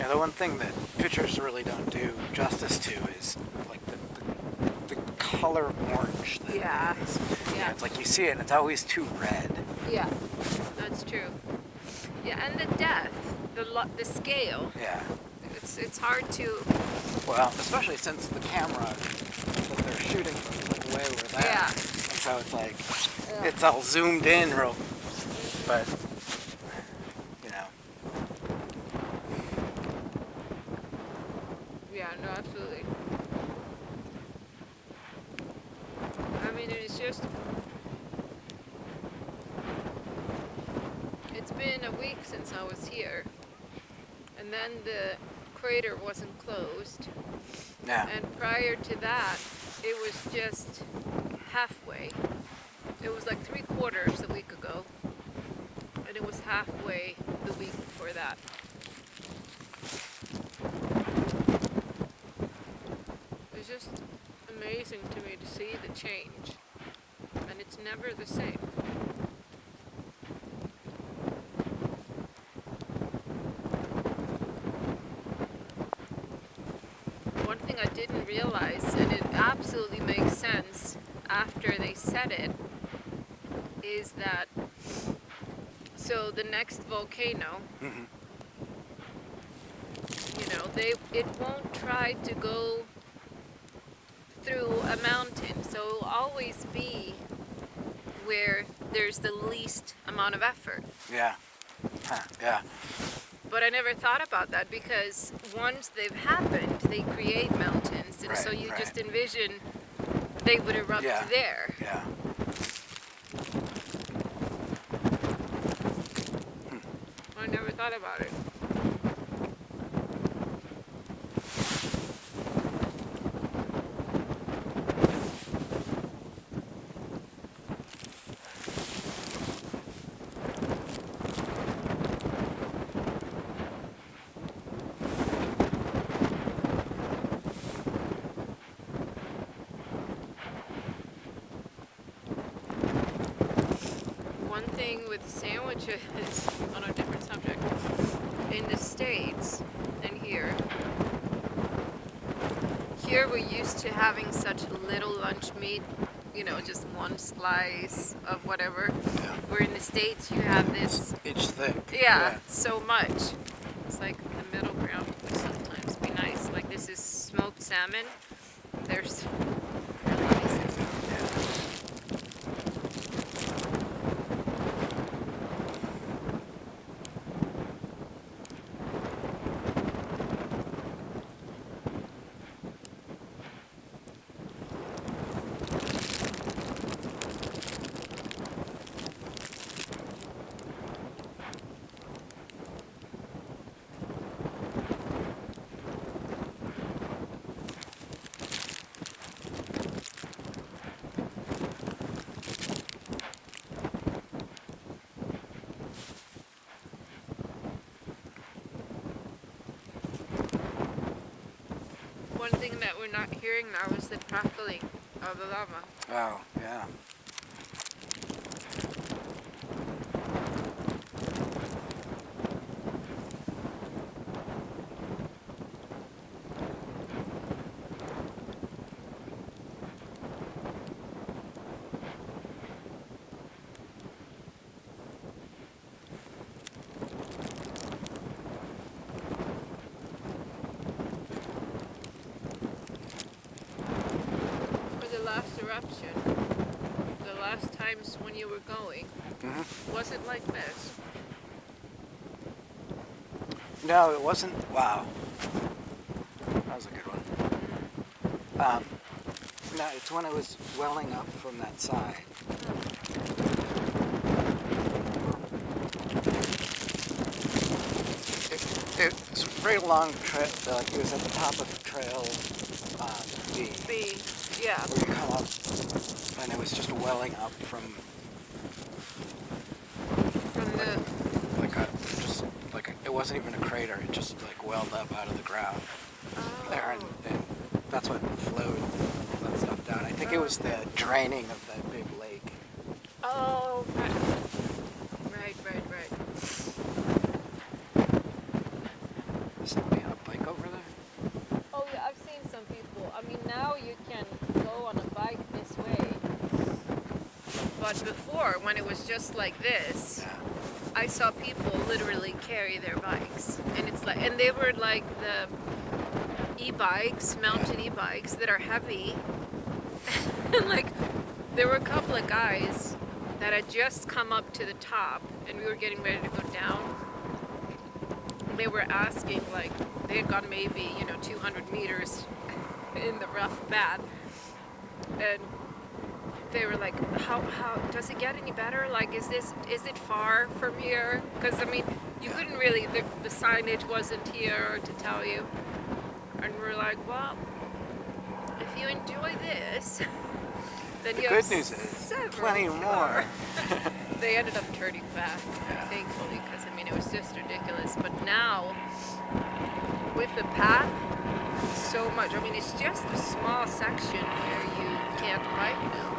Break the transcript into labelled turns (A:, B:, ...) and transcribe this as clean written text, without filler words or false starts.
A: Yeah, the one thing that pictures really don't do justice to is like the color orange that it is.
B: Yeah.
A: It's like you see it and it's always too red.
B: Yeah, that's true. Yeah, and the depth, the scale.
A: Yeah.
B: It's hard to.
A: Well, especially since the camera that they're shooting from way over there.
B: Yeah.
A: And so it's like, it's all zoomed in real, but, you know.
B: Yeah, no, absolutely. I mean, it's just. It's been a week since I was here, and then the crater wasn't closed.
A: Yeah.
B: And prior to that, it was just halfway. It was like 3/4 a week ago, and it was halfway the week before that. It's just amazing to me to see the change, and it's never the same. One thing I didn't realize, and it absolutely makes sense after they said it, is that so the next volcano, it won't try to go through a mountain, so it will always be where there's the least amount of effort.
A: Yeah. Huh. Yeah.
B: But I never thought about that, because once they've happened, they create mountains, and so you just envision they would erupt there.
A: Yeah.
B: I never thought about it. One thing with sandwiches, on a different subject, in the States and here we're used to having such little lunch meat, just one slice of whatever.
A: Yeah.
B: Where in the States you have this
A: Inch thick.
B: Yeah, so much. It's like the middle ground would sometimes be nice. Like this is smoked salmon. There's really nice. One thing that we're not hearing now is the crackling of the lava.
A: Oh, yeah.
B: Eruption, the last times when you were going, was it like this?
A: No, it wasn't. Wow. That was a good one. No, it's when it was welling up from that side. It's a very long trail. Like it was at the top of trail B.
B: Yeah.
A: Where you come up, and it was just welling up from the it wasn't even a crater. It just like welled up out of the ground there, and that's what flowed that stuff down. I think it was the draining of that big lake.
B: Oh, right.
A: Somebody
B: you can go on a bike this way. But before, when it was just like this,
A: Yeah.
B: I saw people literally carry their bikes, and it's like, and they were like the e-bikes, mountain e-bikes that are heavy. And like, there were a couple of guys that had just come up to the top, and we were getting ready to go down. They were asking, like, they had gone maybe 200 meters in the rough path, and they were like, how does it get any better? Like, is it far from here? Because I mean, you couldn't really, the signage wasn't here to tell you. And we're like, well, if you enjoy this, then
A: The
B: you
A: good
B: have
A: news is
B: several
A: plenty more.
B: They ended up turning back,
A: Yeah.
B: thankfully, because I mean, it was just ridiculous. But now, with the path, so much. I mean, it's just a small section where you can't bike now.